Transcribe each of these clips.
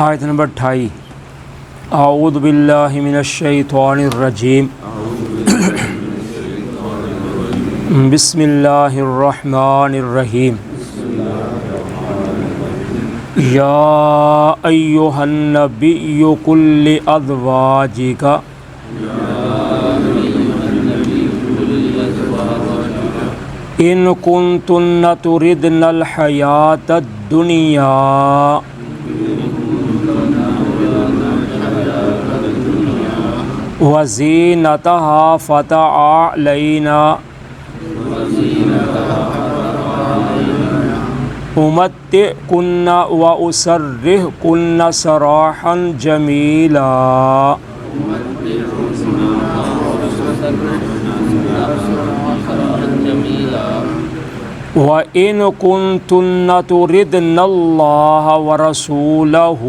آیت نمبر 28 اعوذ باللہ من الشیطان الرجیم بسم اللہ الرحمن الرحیم یا ایہا النبی قل لازواجک ان کنتن تردن الحیاۃ الدنیا وزینتہا فتعالین امتعکن واسرحکن سراحا جمیلا وَإِن كُنتُنَّ تُرِدْنَ اللَّهَ وَرَسُولَهُ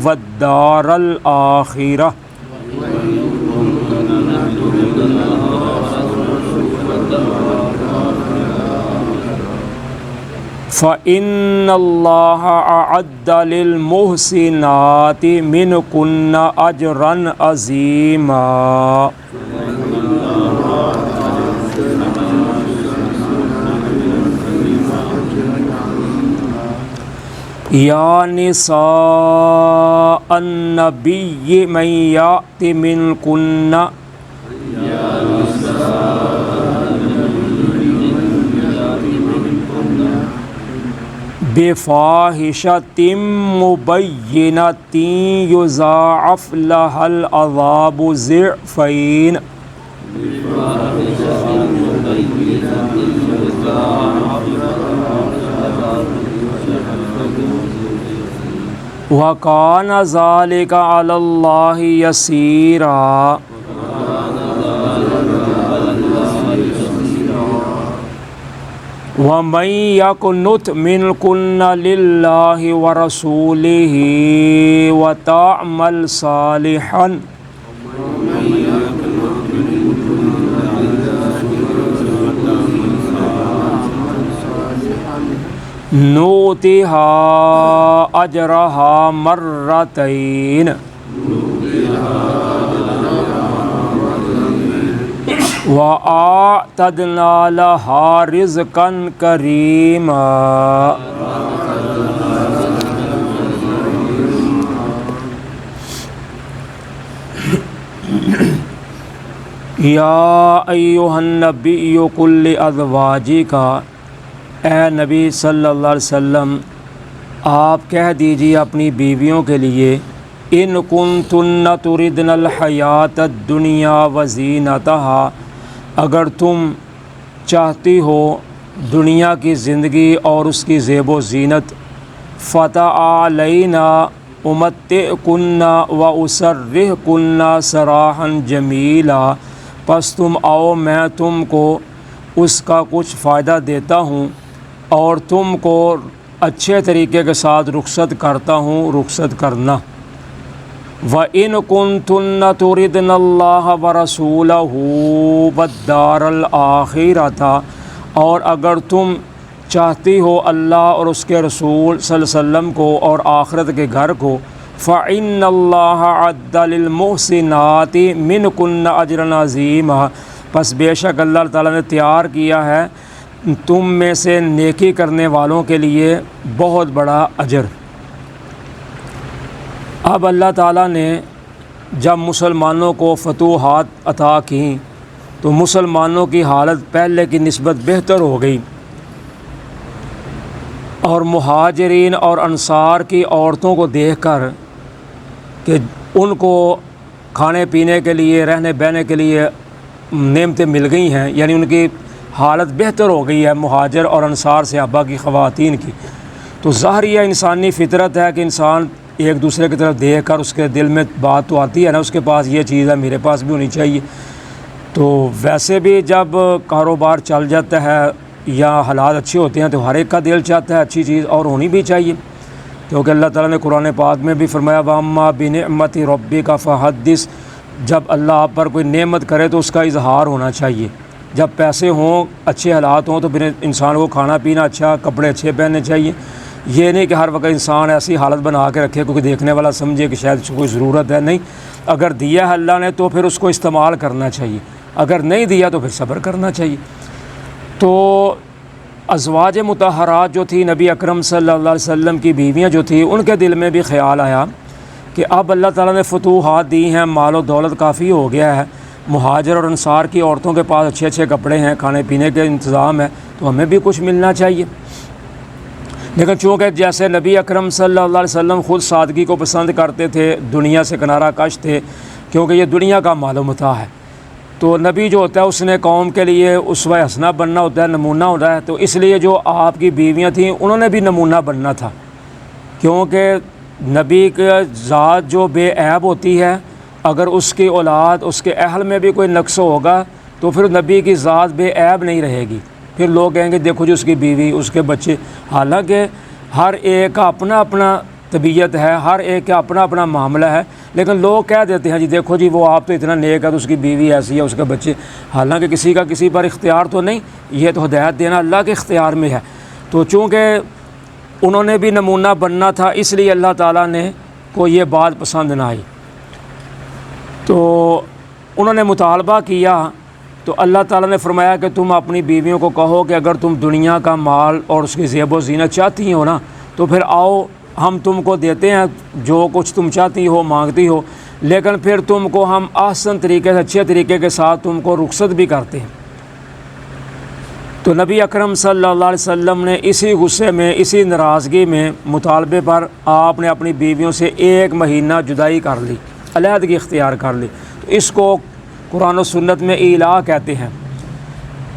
وَالدَّارَ الْآخِرَةَ فَإِنَّ اللَّهَ أَعَدَّ لِلْمُحْسِنَاتِ مِنكُنَّ أَجْرًا عَظِيمًا یا نساء النبی من یأت منکن بفاحشۃ مبینۃ یضاعف لها العذاب ضعفین وَكَانَ ذَلِكَ عَلَى اللَّهِ يَسِيرًا وَمَن يَقْنُتْ مِنكُنَّ لِلَّهِ وَرَسُولِهِ وَتَعْمَلْ صَالِحًا نؤتها اجرها مرتين واعتدنا لها رزقا كريما یا ایھا النبی قل لازواجک، اے نبی صلی اللہ علیہ وسلم آپ کہہ دیجیے اپنی بیویوں کے لیے، ان کنتن تردن الحیاۃ الدنیا وزینتہا، اگر تم چاہتی ہو دنیا کی زندگی اور اس کی زیب و زینت، فتعالینا امتعکن واسرحکن سراحا جمیلا، پس تم آؤ میں تم کو اس کا کچھ فائدہ دیتا ہوں اور تم کو اچھے طریقے کے ساتھ رخصت کرتا ہوں، رخصت کرنا۔ وَإِن كُنتُنَّ تُرِدْنَ اللَّهَ وَرَسُولَهُ وَالدَّارَ الْآخِرَةَ، اور اگر تم چاہتی ہو اللہ اور اس کے رسول صلی اللہ علیہ وسلم کو اور آخرت کے گھر کو، فَإِنَّ اللَّهَ أَعَدَّ لِلْمُحْسِنَاتِ مِنكُنَّ أَجْرًا عَظِيمًا، پس بے شک اللہ تعالیٰ نے تیار کیا ہے تم میں سے نیکی کرنے والوں کے لیے بہت بڑا اجر۔ اب اللہ تعالیٰ نے جب مسلمانوں کو فتوحات عطا کیں تو مسلمانوں کی حالت پہلے کی نسبت بہتر ہو گئی، اور مہاجرین اور انصار کی عورتوں کو دیکھ کر کہ ان کو کھانے پینے کے لیے، رہنے بہنے کے لیے نعمتیں مل گئی ہیں، یعنی ان کی حالت بہتر ہو گئی ہے مہاجر اور انصار صحابہ کی خواتین کی، تو ظاہریہ انسانی فطرت ہے کہ انسان ایک دوسرے کی طرف دیکھ کر اس کے دل میں بات تو آتی ہے نا، اس کے پاس یہ چیز ہے میرے پاس بھی ہونی چاہیے۔ تو ویسے بھی جب کاروبار چل جاتا ہے یا حالات اچھے ہوتے ہیں تو ہر ایک کا دل چاہتا ہے اچھی چیز اور ہونی بھی چاہیے، کیونکہ اللہ تعالیٰ نے قرآن پاک میں بھی فرمایا وَأَمَّا بِنِعْمَةِ رَبِّكَ فَحَدِّثْ، جب اللہ آپ پر کوئی نعمت کرے تو اس کا اظہار ہونا چاہیے۔ جب پیسے ہوں، اچھے حالات ہوں تو پھر انسان کو کھانا پینا اچھا، کپڑے اچھے پہننے چاہیے۔ یہ نہیں کہ ہر وقت انسان ایسی حالت بنا کے رکھے کیونکہ دیکھنے والا سمجھے کہ شاید اس کو کوئی ضرورت ہے، نہیں، اگر دیا ہے اللہ نے تو پھر اس کو استعمال کرنا چاہیے، اگر نہیں دیا تو پھر صبر کرنا چاہیے۔ تو ازواج مطہرات جو تھی نبی اکرم صلی اللہ علیہ وسلم کی بیویاں جو تھیں، ان کے دل میں بھی خیال آیا کہ اب اللہ تعالیٰ نے فتوحات دی ہیں، مال و دولت کافی ہو گیا ہے، مہاجر اور انصار کی عورتوں کے پاس اچھے اچھے کپڑے ہیں، کھانے پینے کے انتظام ہے، تو ہمیں بھی کچھ ملنا چاہیے۔ لیکن چونکہ جیسے نبی اکرم صلی اللہ علیہ وسلم خود سادگی کو پسند کرتے تھے، دنیا سے کنارہ کش تھے، کیونکہ یہ دنیا کا مال و متاع ہے، تو نبی جو ہوتا ہے اس نے قوم کے لیے اسوہ حسنہ بننا ہوتا ہے، نمونہ ہوتا ہے، تو اس لیے جو آپ کی بیویاں تھیں انہوں نے بھی نمونہ بننا تھا، کیونکہ نبی کی ذات جو بے عیب ہوتی ہے، اگر اس کی اولاد اس کے اہل میں بھی کوئی نقص ہوگا تو پھر نبی کی ذات بے عیب نہیں رہے گی، پھر لوگ کہیں گے دیکھو جی اس کی بیوی، اس کے بچے، حالانکہ ہر ایک کا اپنا اپنا طبیعت ہے، ہر ایک کا اپنا اپنا معاملہ ہے، لیکن لوگ کہہ دیتے ہیں جی دیکھو جی وہ آپ تو اتنا نیک ہے تو اس کی بیوی ایسی ہے، اس کے بچے، حالانکہ کسی کا کسی پر اختیار تو نہیں، یہ تو ہدایت دینا اللہ کے اختیار میں ہے۔ تو چونکہ انہوں نے بھی نمونہ بننا تھا، اس لیے اللہ تعالیٰ نے کو یہ بات پسند نہ آئی، تو انہوں نے مطالبہ کیا، تو اللہ تعالیٰ نے فرمایا کہ تم اپنی بیویوں کو کہو کہ اگر تم دنیا کا مال اور اس کی زیب و زینت چاہتی ہو نا تو پھر آؤ، ہم تم کو دیتے ہیں جو کچھ تم چاہتی ہو، مانگتی ہو، لیکن پھر تم کو ہم احسن طریقے سے، اچھے طریقے کے ساتھ تم کو رخصت بھی کرتے ہیں۔ تو نبی اکرم صلی اللہ علیہ وسلم نے اسی غصے میں، اسی ناراضگی میں، مطالبے پر آپ نے اپنی بیویوں سے 1 مہینہ جدائی کر لی، علیحدگی اختیار کر لی۔ تو اس کو قرآن و سنت میں ایلا کہتے ہیں،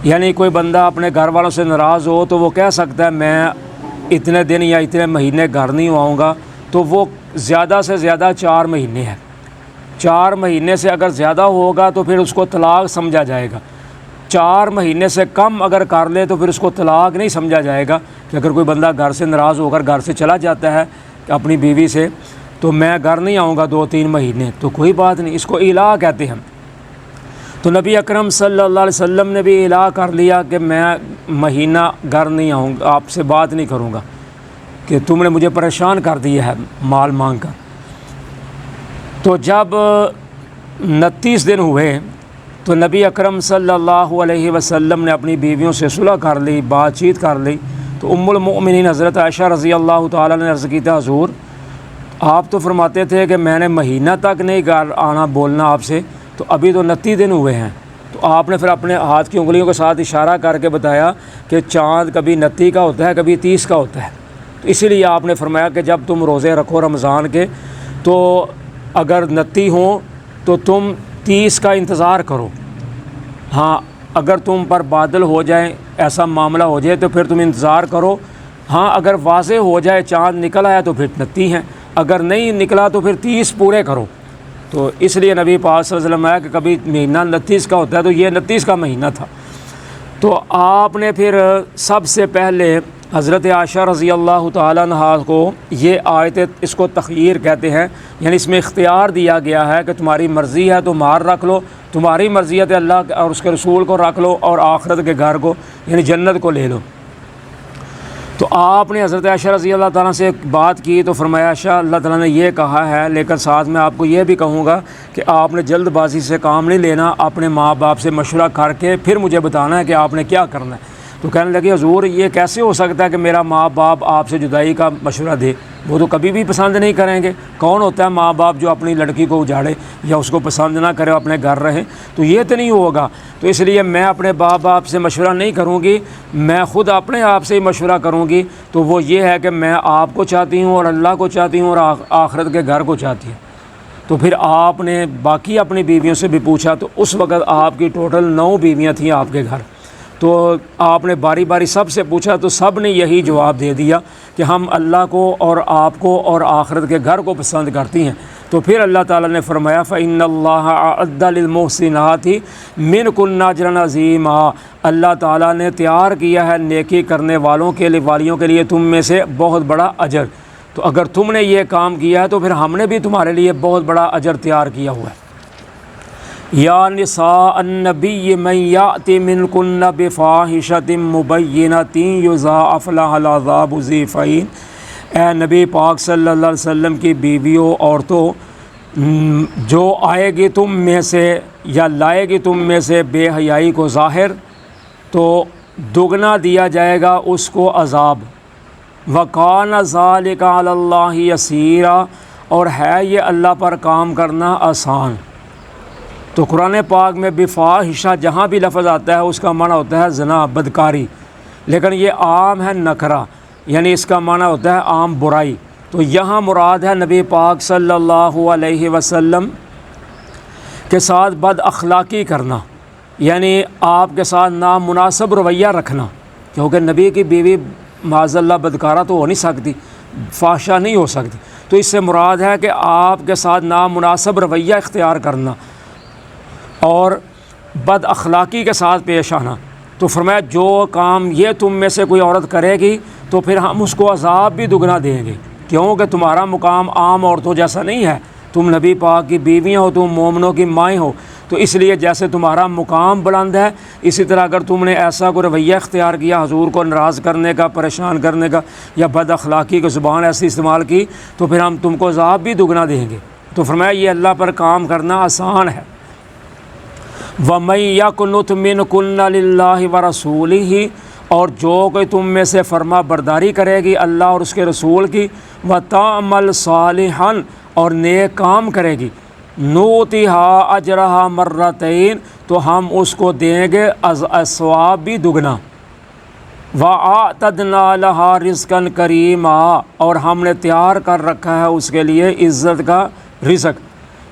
یعنی کوئی بندہ اپنے گھر والوں سے ناراض ہو تو وہ کہہ سکتا ہے میں اتنے دن یا اتنے مہینے گھر نہیں آؤں گا، تو وہ زیادہ سے زیادہ 4 مہینے ہے، 4 مہینے سے اگر زیادہ ہوگا تو پھر اس کو طلاق سمجھا جائے گا، 4 مہینے سے کم اگر کر لے تو پھر اس کو طلاق نہیں سمجھا جائے گا، کہ اگر کوئی بندہ گھر سے ناراض ہو کر گھر سے چلا جاتا ہے اپنی بیوی سے تو میں گھر نہیں آؤں گا 2-3 مہینے، تو کوئی بات نہیں، اس کو ایلا کہتے ہیں۔ تو نبی اکرم صلی اللہ علیہ وسلم نے بھی اعلان کر لیا کہ میں مہینہ گھر نہیں آؤں گا، آپ سے بات نہیں کروں گا کہ تم نے مجھے پریشان کر دیا ہے مال مانگ کر۔ تو جب 29 دن ہوئے تو نبی اکرم صلی اللہ علیہ وسلم نے اپنی بیویوں سے صلح کر لی، بات چیت کر لی۔ تو ام المؤمنین حضرت عائشہ رضی اللہ تعالیٰ نے عرض کی تھا حضور آپ تو فرماتے تھے کہ میں نے مہینہ تک نہیں گھر آنا بولنا آپ سے، تو ابھی تو 29 دن ہوئے ہیں۔ تو آپ نے پھر اپنے ہاتھ کی انگلیوں کے ساتھ اشارہ کر کے بتایا کہ چاند کبھی 29 کا ہوتا ہے، کبھی 30 کا ہوتا ہے۔ تو اسی لیے آپ نے فرمایا کہ جب تم روزے رکھو رمضان کے تو اگر 29 ہوں تو تم 30 کا انتظار کرو، ہاں اگر تم پر بادل ہو جائیں، ایسا معاملہ ہو جائے تو پھر تم انتظار کرو، ہاں اگر واضح ہو جائے چاند نکل آیا تو پھر 29 ہیں، اگر نہیں نکلا تو پھر 30 پورے کرو۔ تو اس لیے نبی پاک صلی اللہ علیہ وسلم آیا کہ کبھی مہینہ 29 کا ہوتا ہے، تو یہ 29 کا مہینہ تھا۔ تو آپ نے پھر سب سے پہلے حضرت عائشہ رضی اللہ تعالیٰ عنہا کو یہ آیت، اس کو تخییر کہتے ہیں، یعنی اس میں اختیار دیا گیا ہے کہ تمہاری مرضی ہے تو مار رکھ لو، تمہاری مرضی ہے اللہ اور اس کے رسول کو رکھ لو، اور آخرت کے گھر کو یعنی جنت کو لے لو۔ تو آپ نے حضرت عائشہ رضی اللہ تعالیٰ سے بات کی تو فرمایا عائشہ اللہ تعالیٰ نے یہ کہا ہے، لیکن ساتھ میں آپ کو یہ بھی کہوں گا کہ آپ نے جلد بازی سے کام نہیں لینا، اپنے ماں باپ سے مشورہ کر کے پھر مجھے بتانا ہے کہ آپ نے کیا کرنا ہے۔ تو کہنے لگے حضور یہ کیسے ہو سکتا ہے کہ میرا ماں باپ آپ سے جدائی کا مشورہ دے، وہ تو کبھی بھی پسند نہیں کریں گے، کون ہوتا ہے ماں باپ جو اپنی لڑکی کو اجاڑے یا اس کو پسند نہ کرے اپنے گھر رہے، تو یہ تو نہیں ہوگا۔ تو اس لیے میں اپنے باپ باپ سے مشورہ نہیں کروں گی، میں خود اپنے آپ سے ہی مشورہ کروں گی۔ تو وہ یہ ہے کہ میں آپ کو چاہتی ہوں اور اللہ کو چاہتی ہوں اور آخرت کے گھر کو چاہتی ہوں۔ تو پھر آپ نے باقی اپنی بیویوں سے بھی پوچھا، تو اس وقت آپ کی ٹوٹل 9 بیویاں تھیں آپ کے گھر۔ تو آپ نے باری باری سب سے پوچھا تو سب نے یہی جواب دے دیا کہ ہم اللہ کو اور آپ کو اور آخرت کے گھر کو پسند کرتی ہیں۔ تو پھر اللہ تعالیٰ نے فرمایا فَإِنَّ اللَّهَ أَعَدَّ لِلْمُحْسِنَاتِ مِنْكُنَّ أَجْرًا عَظِيمًا، اللہ تعالیٰ نے تیار کیا ہے نیکی کرنے والیوں کے لیے تم میں سے بہت بڑا اجر۔ تو اگر تم نے یہ کام کیا ہے تو پھر ہم نے بھی تمہارے لیے بہت بڑا اجر تیار کیا ہوا ہے۔ یا نساء النبی من یأت منکن بفاحشۃ مبینۃ یضاعف لها العذاب ضعفین اے نبی پاک صلی اللہ علیہ وسلم کی بیویوں عورتوں، جو آئے گی تم میں سے یا لائے گی تم میں سے بے حیائی کو ظاہر، تو دگنا دیا جائے گا اس کو عذاب۔ وَكَانَ ذَلِكَ عَلَى اللَّهِ يَسِيرًا، اور ہے یہ اللہ پر کام کرنا آسان۔ تو قرآن پاک میں بفاحشہ جہاں بھی لفظ آتا ہے اس کا معنی ہوتا ہے زنا، بدکاری، لیکن یہ عام ہے نکرہ، یعنی اس کا معنی ہوتا ہے عام برائی۔ تو یہاں مراد ہے نبی پاک صلی اللہ علیہ وسلم کے ساتھ بد اخلاقی کرنا، یعنی آپ کے ساتھ نامناسب رویہ رکھنا، کیونکہ نبی کی بیوی معاذ اللہ بدکارہ تو ہو نہیں سکتی، فحشہ نہیں ہو سکتی، تو اس سے مراد ہے کہ آپ کے ساتھ نامناسب رویہ اختیار کرنا اور بد اخلاقی کے ساتھ پیش آنا۔ تو فرمایا جو کام یہ تم میں سے کوئی عورت کرے گی تو پھر ہم اس کو عذاب بھی دگنا دیں گے، کیونکہ تمہارا مقام عام عورتوں جیسا نہیں ہے، تم نبی پاک کی بیویاں ہو، تم مومنوں کی مائیں ہو، تو اس لیے جیسے تمہارا مقام بلند ہے، اسی طرح اگر تم نے ایسا کوئی رویہ اختیار کیا حضور کو ناراض کرنے کا، پریشان کرنے کا، یا بد اخلاقی کی زبان ایسی استعمال کی، تو پھر ہم تم کو عذاب بھی دگنا دیں گے۔ تو فرمایا یہ اللہ پر کام کرنا آسان ہے۔ وَمَن يَقْنُتْ مِنكُنَّ لِلَّهِ وَرَسُولِهِ، اور جو کوئی تم میں سے فرما برداری کرے گی اللہ اور اس کے رسول کی، وَتَعْمَلْ صَالِحًا، اور نیک کام کرے گی، نُؤْتِهَا أَجْرَهَا مَرَّتَيْن، تو ہم اس کو دیں گے ثواب بھی دگنا۔ وَأَعْتَدْنَا لَهَا رِزْقًا كَرِيمًا، اور ہم نے تیار کر رکھا ہے اس کے لیے عزت کا رزق۔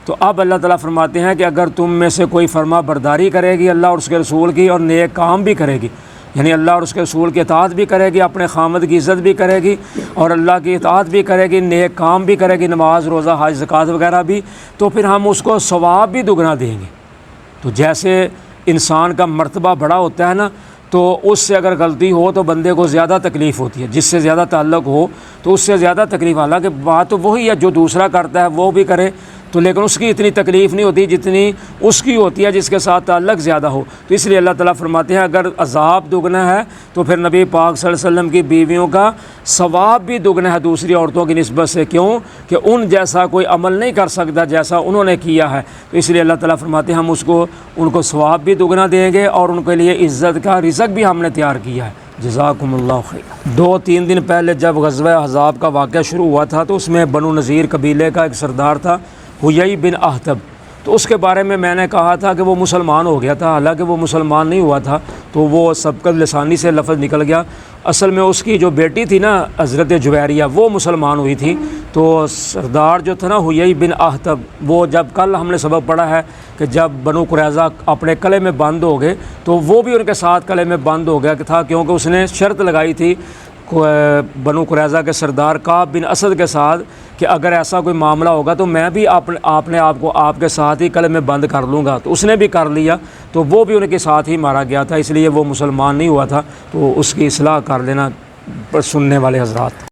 تو اب اللہ تعالیٰ فرماتے ہیں کہ اگر تم میں سے کوئی فرما برداری کرے گی اللہ اور اس کے رسول کی اور نیک کام بھی کرے گی، یعنی اللہ اور اس کے رسول کی اطاعت بھی کرے گی، اپنے خامد کی عزت بھی کرے گی اور اللہ کی اطاعت بھی کرے گی، نیک کام بھی کرے گی، نماز روزہ حج زکوٰۃ وغیرہ بھی، تو پھر ہم اس کو ثواب بھی دگنا دیں گے۔ تو جیسے انسان کا مرتبہ بڑا ہوتا ہے نا، تو اس سے اگر غلطی ہو تو بندے کو زیادہ تکلیف ہوتی ہے، جس سے زیادہ تعلق ہو تو اس سے زیادہ تکلیف، حالانکہ بات تو وہی ہے جو دوسرا کرتا ہے وہ بھی کرے تو، لیکن اس کی اتنی تکلیف نہیں ہوتی جتنی اس کی ہوتی ہے جس کے ساتھ تعلق زیادہ ہو۔ تو اس لیے اللہ تعالیٰ فرماتے ہیں اگر عذاب دگنا ہے تو پھر نبی پاک صلی اللہ علیہ وسلم کی بیویوں کا ثواب بھی دگنا ہے دوسری عورتوں کی نسبت سے، کیوں کہ ان جیسا کوئی عمل نہیں کر سکتا جیسا انہوں نے کیا ہے۔ تو اس لیے اللہ تعالیٰ فرماتے ہیں ہم ان کو ثواب بھی دگنا دیں گے اور ان کے لیے عزت کا رزق بھی ہم نے تیار کیا ہے۔ جزاکم اللہ خیر۔ 2-3 دن پہلے جب غزوہ احزاب کا واقعہ شروع ہوا تھا تو اس میں بنو نذیر قبیلے کا ایک سردار تھا حیی بن اخطب، تو اس کے بارے میں نے کہا تھا کہ وہ مسلمان ہو گیا تھا، حالانکہ وہ مسلمان نہیں ہوا تھا، تو وہ سبقت لسانی سے لفظ نکل گیا۔ اصل میں اس کی جو بیٹی تھی نا حضرت جویریہ، وہ مسلمان ہوئی تھی۔ تو سردار جو تھا نا حیی بن اخطب، وہ جب کل ہم نے سبق پڑھا ہے کہ جب بنو قریظہ اپنے قلعے میں بند ہو گئے تو وہ بھی ان کے ساتھ قلعے میں بند ہو گیا تھا، کیونکہ اس نے شرط لگائی تھی بنو قریظہ کے سردار کعب بن اسد کے ساتھ کہ اگر ایسا کوئی معاملہ ہوگا تو میں بھی آپ کو آپ کے ساتھ ہی قلعے میں بند کر لوں گا، تو اس نے بھی کر لیا، تو وہ بھی ان کے ساتھ ہی مارا گیا تھا، اس لیے وہ مسلمان نہیں ہوا تھا۔ تو اس کی اصلاح کر لینا سننے والے حضرات۔